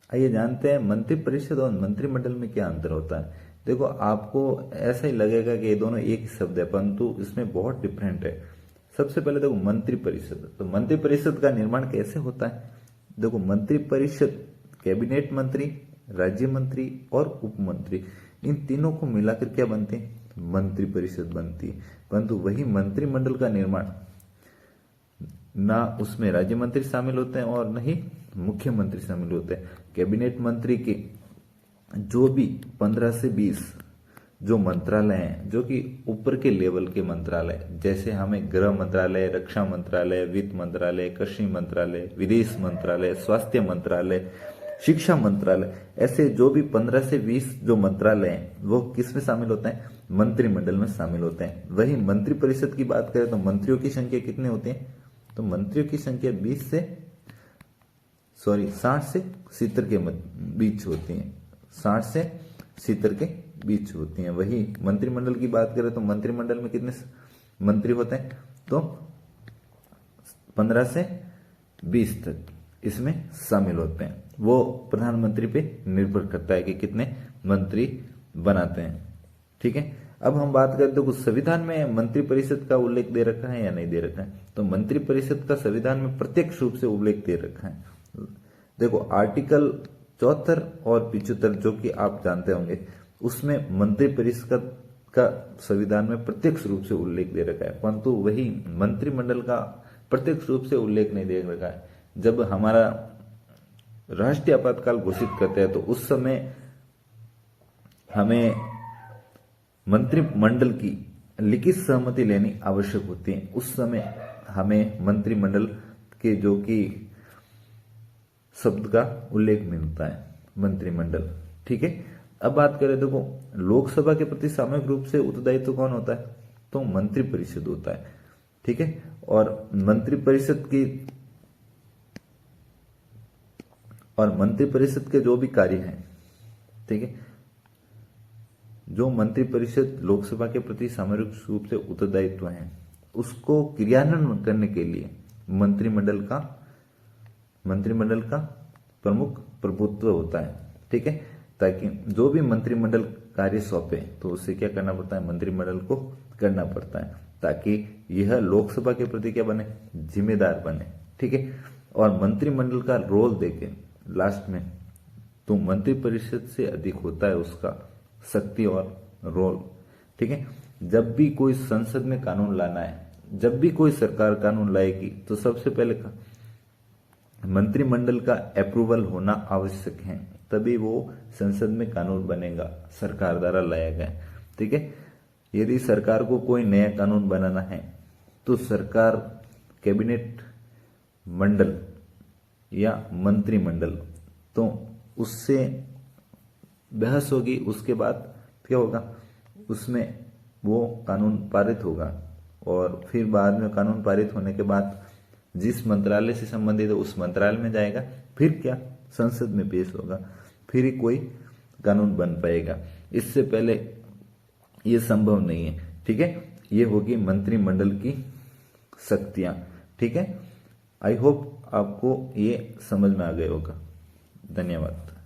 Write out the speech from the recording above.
आइए जानते हैं मंत्रिपरिषद और मंत्रिमंडल में क्या अंतर होता है। देखो, आपको ऐसा ही लगेगा कि ये दोनों एक ही शब्द है, परंतु इसमें बहुत डिफरेंट है। सबसे पहले देखो मंत्रिपरिषद, तो मंत्रिपरिषद का निर्माण कैसे होता है। देखो, मंत्रिपरिषद कैबिनेट मंत्री, राज्य मंत्री और उप मंत्री, इन तीनों को मिलाकर क्या बनते हैं, मंत्रिपरिषद बनती है। परंतु वही मंत्रिमंडल का निर्माण, ना उसमें राज्य मंत्री शामिल होते हैं और न ही मुख्यमंत्री शामिल होते हैं। कैबिनेट मंत्री के जो भी 15 से 20 जो मंत्रालय हैं, जो कि ऊपर के लेवल के मंत्रालय, जैसे हमें गृह मंत्रालय, रक्षा मंत्रालय, वित्त मंत्रालय, कृषि मंत्रालय, विदेश मंत्रालय, स्वास्थ्य मंत्रालय, शिक्षा मंत्रालय, ऐसे जो भी 15 से 20 जो मंत्रालय हैं वो किस में शामिल होते हैं, मंत्रिमंडल में शामिल होते हैं। वही मंत्रिपरिषद की बात करें तो मंत्रियों की संख्या कितने होती है, तो मंत्रियों की संख्या 60 से 70 के बीच होती है, 60 से 70 के बीच होती हैं। वही मंत्रिमंडल की बात करें तो मंत्रिमंडल में कितने मंत्री होते हैं, तो 15 से 20 तक इसमें शामिल होते हैं। वो प्रधानमंत्री पे निर्भर करता है कि कितने मंत्री बनाते हैं। ठीक है, अब हम बात करते हैं कुछ संविधान में मंत्रिपरिषद का उल्लेख दे रखा है या नहीं दे रखा है। तो मंत्रिपरिषद का संविधान में प्रत्यक्ष रूप से उल्लेख दे रखा है। देखो, आर्टिकल 74 और 75 जो कि आप जानते होंगे, उसमें मंत्रिपरिषद का संविधान में प्रत्यक्ष रूप से उल्लेख दे रखा है, परंतु वही मंत्रिमंडल का प्रत्यक्ष रूप से उल्लेख नहीं दे रखा है। जब हमारा राष्ट्रीय आपातकाल घोषित करते हैं तो उस समय हमें मंत्रिमंडल की लिखित सहमति लेनी आवश्यक होती है। उस समय हमें मंत्रिमंडल के जो कि शब्द का उल्लेख मिलता है, मंत्रिमंडल। ठीक है, अब बात करें, देखो लोकसभा के प्रति सामूहिक रूप से उत्तरदायित्व कौन होता है, तो मंत्रिपरिषद होता है। ठीक है, और मंत्रिपरिषद के जो भी कार्य हैं, ठीक है, जो मंत्रिपरिषद लोकसभा के प्रति सामूहिक रूप से उत्तरदायित्व है, उसको क्रियान्वयन करने के लिए मंत्रिमंडल का प्रमुख प्रभुत्व होता है। ठीक है, ताकि जो भी मंत्रिमंडल कार्य सौंपे तो उसे क्या करना पड़ता है, मंत्रिमंडल को करना पड़ता है, ताकि यह लोकसभा के प्रति क्या बने, जिम्मेदार बने। ठीक है, और मंत्रिमंडल का रोल देखे लास्ट में, तो मंत्रिपरिषद से अधिक होता है उसका शक्ति और रोल। ठीक है, जब भी कोई संसद में कानून लाना है, जब भी कोई सरकार कानून लाएगी, तो सबसे पहले मंत्रिमंडल का अप्रूवल होना आवश्यक है, तभी वो संसद में कानून बनेगा, सरकार द्वारा लाया गया। ठीक है, यदि सरकार को कोई नया कानून बनाना है तो सरकार कैबिनेट मंडल या मंत्रिमंडल, तो उससे बहस होगी, उसके बाद क्या होगा, उसमें वो कानून पारित होगा, और फिर बाद में कानून पारित होने के बाद जिस मंत्रालय से संबंधित है उस मंत्रालय में जाएगा, फिर क्या संसद में पेश होगा, फिर ही कोई कानून बन पाएगा। इससे पहले ये संभव नहीं है। ठीक है, ये होगी मंत्रिमंडल की शक्तियां। ठीक है, आई होप आपको ये समझ में आ गया होगा। धन्यवाद।